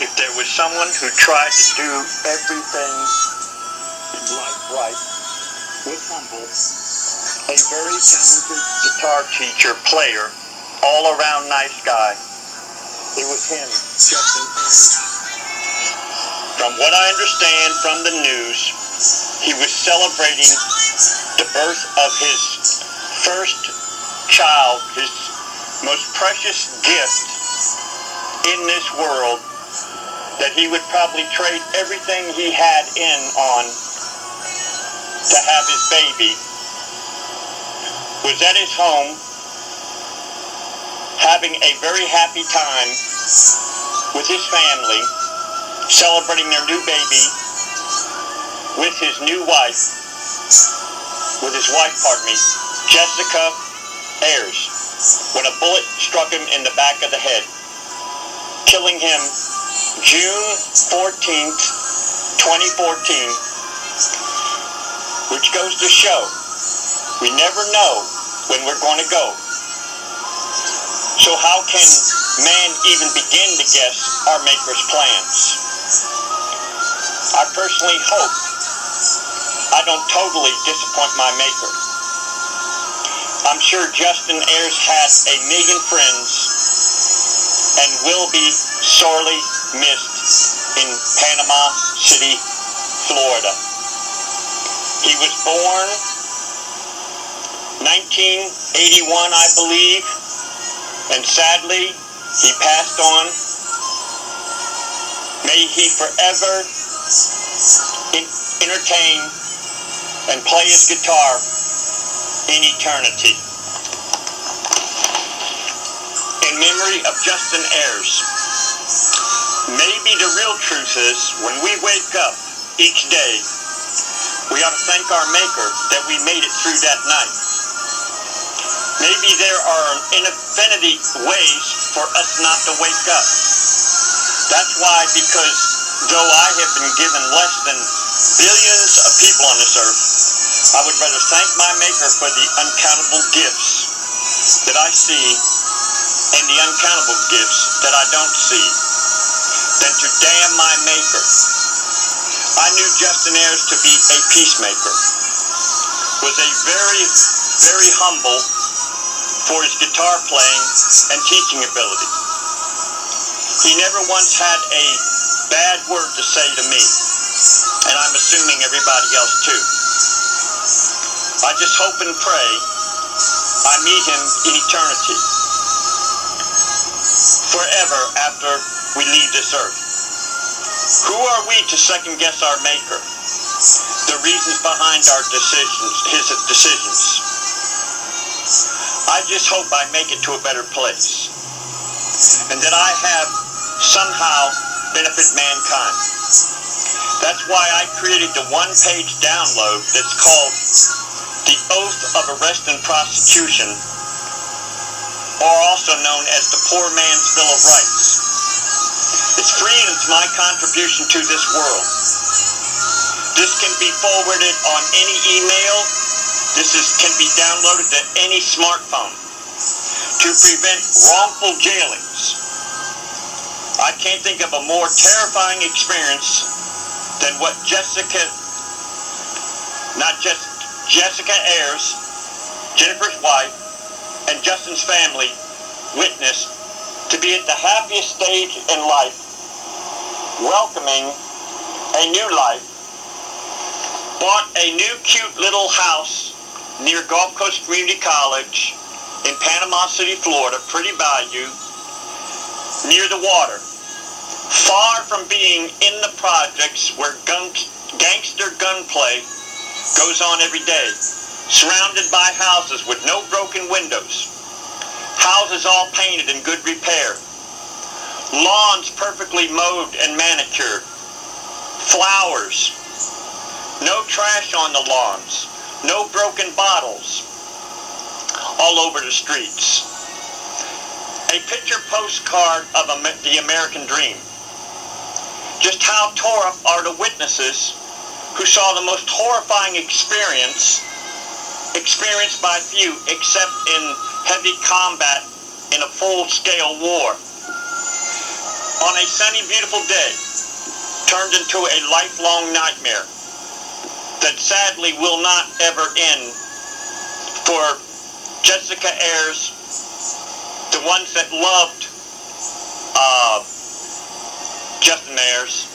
if there was someone who tried to do everything in life right, was humble, a very talented guitar teacher, player, all-around nice guy, it was him, Justin Ayres. From what I understand from the news, he was celebrating the birth of his first child, his most precious gift in this world, that he would probably trade everything he had in on to have his baby, was at his home having a very happy time with his family, celebrating their new baby with his new wife, Jessica Ayres, when a bullet struck him in the back of the head, killing him June 14th, 2014, which goes to show we never know when we're going to go. So how can man even begin to guess our Maker's plans? I personally hope I don't totally disappoint my Maker. I'm sure Justin Ayres has a million friends and will be sorely missed in Panama City, Florida. He was born 1981, I believe, and sadly, he passed on. May he forever entertain and play his guitar in eternity. In memory of Justin Ayres. Maybe the real truth is, when we wake up each day, we ought to thank our Maker that we made it through that night. Maybe there are infinity ways for us not to wake up. That's why, because though I have been given less than billions of people on this earth, I would rather thank my Maker for the uncountable gifts that I see and the uncountable gifts that I don't see than to damn my Maker. I knew Justin Ayres to be a peacemaker, was a very, very humble for his guitar playing and teaching ability. He never once had a bad word to say to me, and I'm assuming everybody else too. I just hope and pray I meet him in eternity, forever after we leave this earth. Who are we to second guess our Maker? The reasons behind our decisions, his decisions. I just hope I make it to a better place, and that I have somehow benefit mankind. That's why I created the one-page download that's called The Oath of Arrest and Prosecution, or also known as the Poor Man's Bill of Rights. It's free and it's my contribution to this world. This can be forwarded on any email. This can be downloaded to any smartphone to prevent wrongful jailings. I can't think of a more terrifying experience than what Jessica Ayres, Jennifer's wife, and Justin's family witnessed, to be at the happiest stage in life, welcoming a new life, bought a new cute little house near Gulf Coast Community College in Panama City, Florida, pretty bayou, near the water, far from being in the projects where gangster gunplay goes on every day, surrounded by houses with no broken windows, houses all painted in good repair, lawns perfectly mowed and manicured, flowers, no trash on the lawns, no broken bottles all over the streets. A picture postcard of the American dream. Just how tore up are the witnesses who saw the most horrifying experience experienced by few except in heavy combat in a full-scale war. on a sunny, beautiful day turned into a lifelong nightmare that sadly will not ever end for Jessica Ayres, the ones that loved Justin Ayres,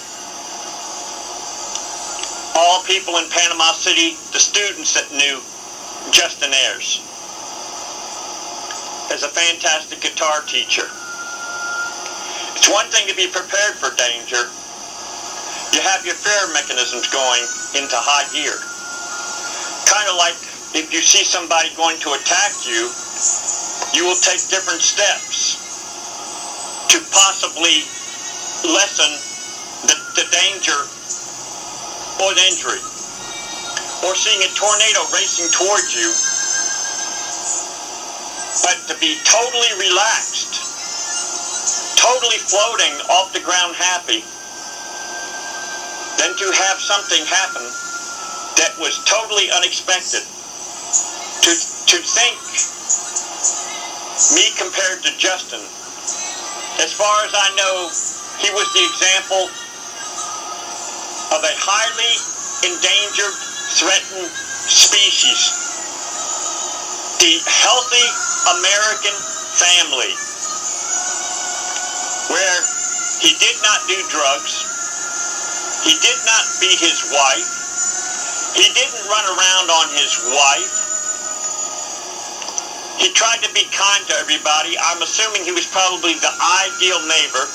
all people in Panama City, the students that knew Justin Ayres as a fantastic guitar teacher. It's one thing to be prepared for danger. You have your fear mechanisms going into high gear. Kind of like if you see somebody going to attack you, you will take different steps to possibly lessen the danger or the injury. Or seeing a tornado racing towards you, but to be totally relaxed, totally floating off the ground happy, then to have something happen that was totally unexpected. To think me compared to Justin, as far as I know, he was the example of a highly endangered, threatened species. The healthy American family, where he did not do drugs, he did not beat his wife, he didn't run around on his wife, he tried to be kind to everybody. I'm assuming he was probably the ideal neighbor.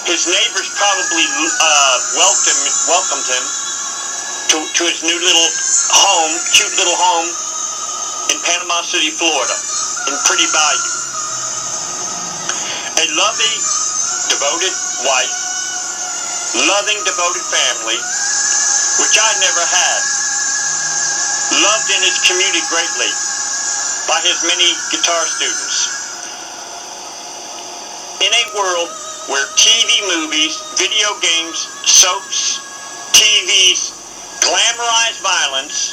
His neighbors probably welcomed him to his new little home, cute little home in Panama City, Florida, in Pretty Bayou. A loving, devoted wife, loving, devoted family, which I never had. Loved in his community greatly by his many guitar students. In a world where TV movies, video games, soaps, TVs glamorize violence,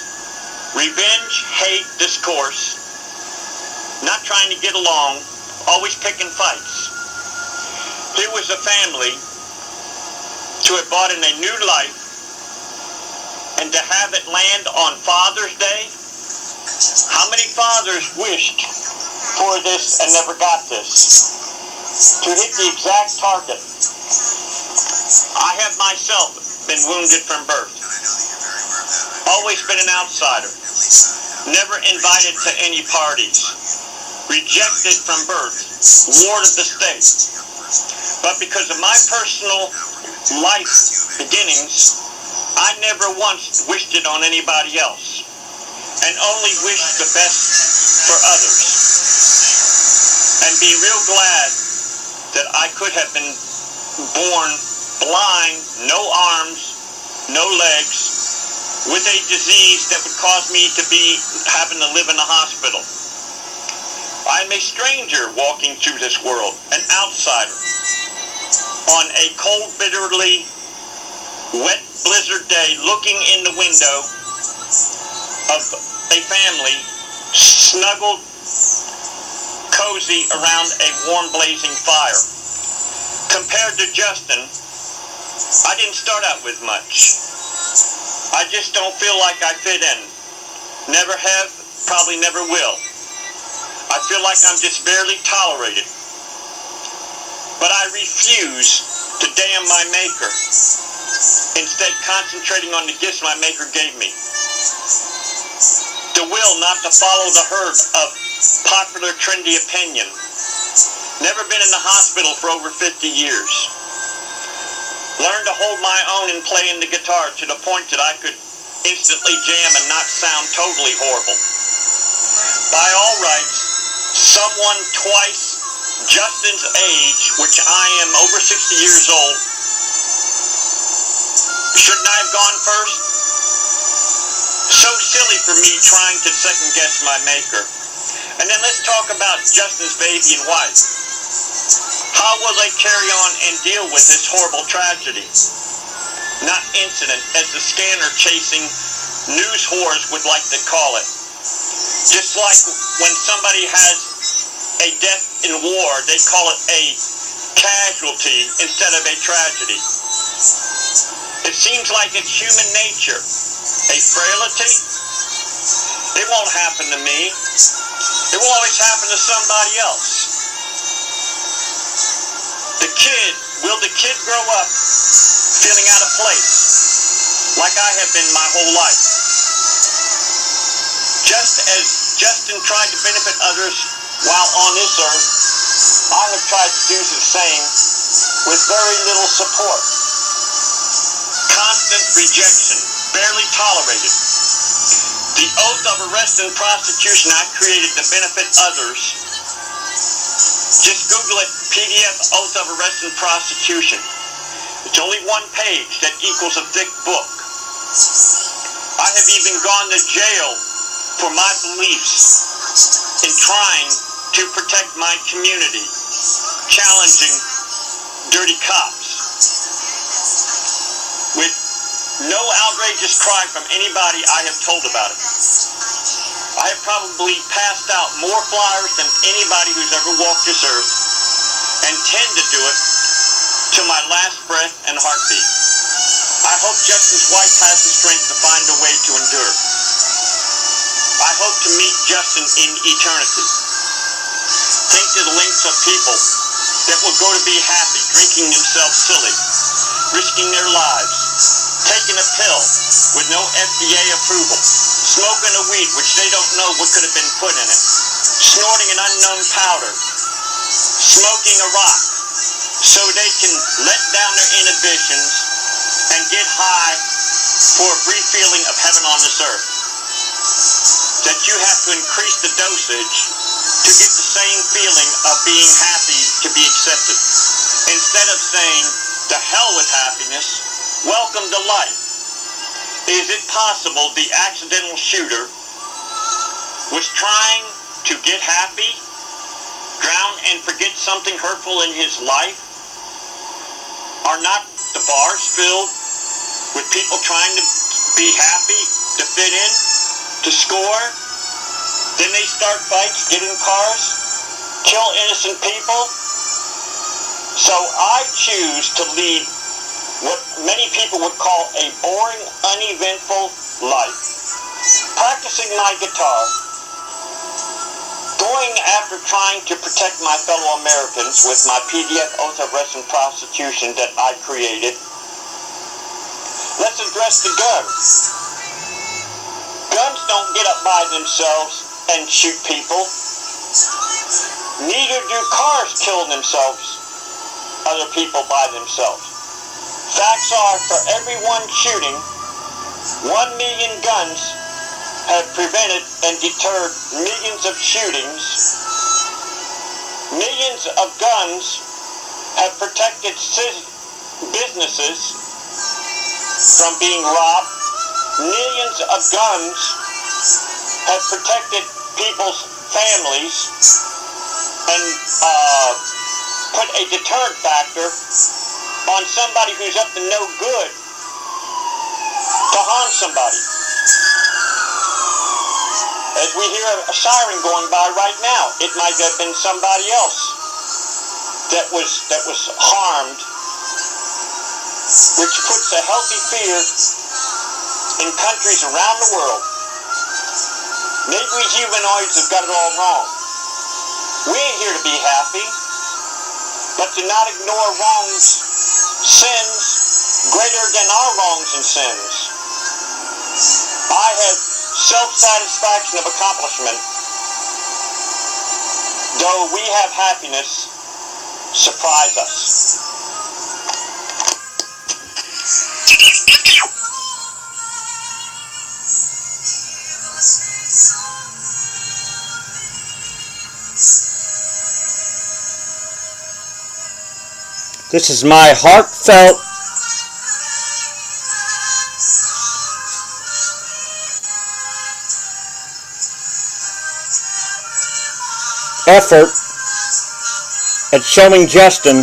revenge, hate, discourse, not trying to get along, always picking fights. Here was a family to have brought in a new life, and to have it land on Father's Day. How many fathers wished for this and never got this? To hit the exact target. I have myself been wounded from birth. Always been an outsider. Never invited to any parties. Rejected from birth. Ward of the state. But because of my personal life beginnings, I never once wished it on anybody else. And only wished the best for others. And be real glad that I could have been born blind, no arms, no legs, with a disease that would cause me to be having to live in a hospital. I'm a stranger walking through this world, an outsider, on a cold, bitterly wet blizzard day, looking in the window of a family snuggled, cozy around a warm blazing fire. Compared to Justin, I didn't start out with much. I just don't feel like I fit in. Never have, probably never will. I feel like I'm just barely tolerated. But I refuse to damn my Maker, instead concentrating on the gifts my Maker gave me. The will not to follow the herd of popular, trendy opinion. Never been in the hospital for over 50 years. Learned to hold my own and play in the guitar to the point that I could instantly jam and not sound totally horrible. By all rights, someone twice Justin's age, which I am over 60 years old, shouldn't I have gone first? So silly for me trying to second guess my Maker. And then let's talk about Justin's baby and wife. How will they carry on and deal with this horrible tragedy? Not incident, as the scanner chasing news whores would like to call it. Just like when somebody has a death in war, they call it a casualty instead of a tragedy. It seems like it's human nature. A frailty? It won't happen to me. It will always happen to somebody else. Will the kid grow up feeling out of place, like I have been my whole life? Just as Justin tried to benefit others while on this earth, I have tried to do the same with very little support. Constant rejection, barely tolerated. The oath of arrest and prosecution I created to benefit others. Just Google it, PDF Oath of Arrest and Prosecution. It's only one page that equals a thick book. I have even gone to jail for my beliefs in trying to protect my community, challenging dirty cops. With no outrageous cry from anybody I have told about it. I have probably passed out more flyers than anybody who's ever walked this earth, and tend to do it to my last breath and heartbeat. I hope Justin's wife has the strength to find a way to endure. I hope to meet Justin in eternity. Think to the lengths of people that will go to be happy, drinking themselves silly, risking their lives, taking a pill with no FDA approval, smoking a weed which they don't know what could have been put in it, snorting an unknown powder, smoking a rock so they can let down their inhibitions and get high for a brief feeling of heaven on this earth. That you have to increase the dosage to get the same feeling of being happy to be accepted. Instead of saying, to hell with happiness, welcome to life. Is it possible the accidental shooter was trying to get happy, drown and forget something hurtful in his life? Are not the bars filled with people trying to be happy, to fit in, to score? Then they start fights, get in cars, kill innocent people. So I choose to lead what many people would call a boring, uneventful life. Practicing my guitar, going after trying to protect my fellow Americans with my PDF Oath of Arrest and Prosecution that I created. Let's address the guns. Guns don't get up by themselves and shoot people. Neither do cars kill themselves, other people by themselves. Facts are, for every one shooting, 1 million guns have prevented and deterred millions of shootings. Millions of guns have protected businesses from being robbed. Millions of guns have protected people's families and put a deterrent factor on somebody who's up to no good to harm somebody. As we hear a siren going by right now, it might have been somebody else that was harmed, which puts a healthy fear in countries around the world. Maybe we humanoids have got it all wrong. We ain't here to be happy, but to not ignore wrongs, sins greater than our wrongs and sins. I have self-satisfaction of accomplishment, though we have happiness surprise us. This is my heartfelt effort at showing Justin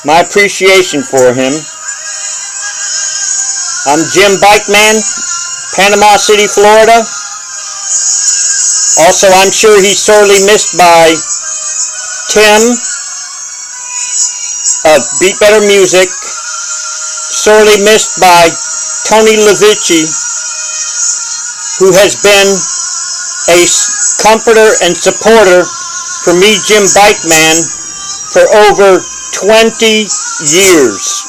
my appreciation for him. I'm Jimbikeman, Panama City, Florida. Also, I'm sure he's sorely missed by Tim, of Beat Better Music, sorely missed by Tony Levici, who has been a comforter and supporter for me, Jimbikeman, for over 20 years.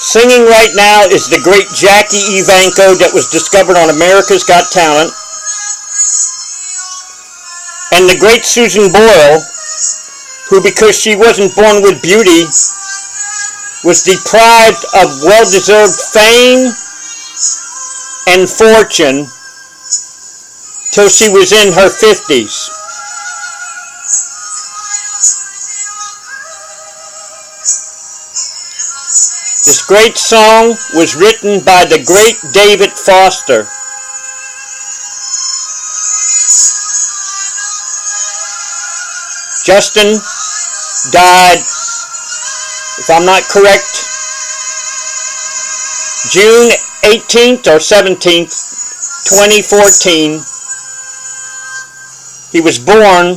Singing right now is the great Jackie Evancho that was discovered on America's Got Talent, and the great Susan Boyle, who, because she wasn't born with beauty, was deprived of well-deserved fame and fortune till she was in her 50s. This great song was written by the great David Foster. Justin died, if I'm not correct, June 18th or 17th, 2014. He was born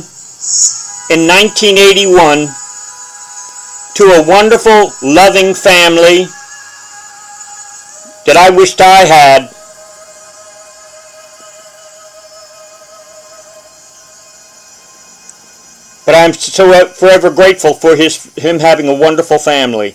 in 1981 to a wonderful, loving family that I wished I had. But I'm so forever grateful for him having a wonderful family.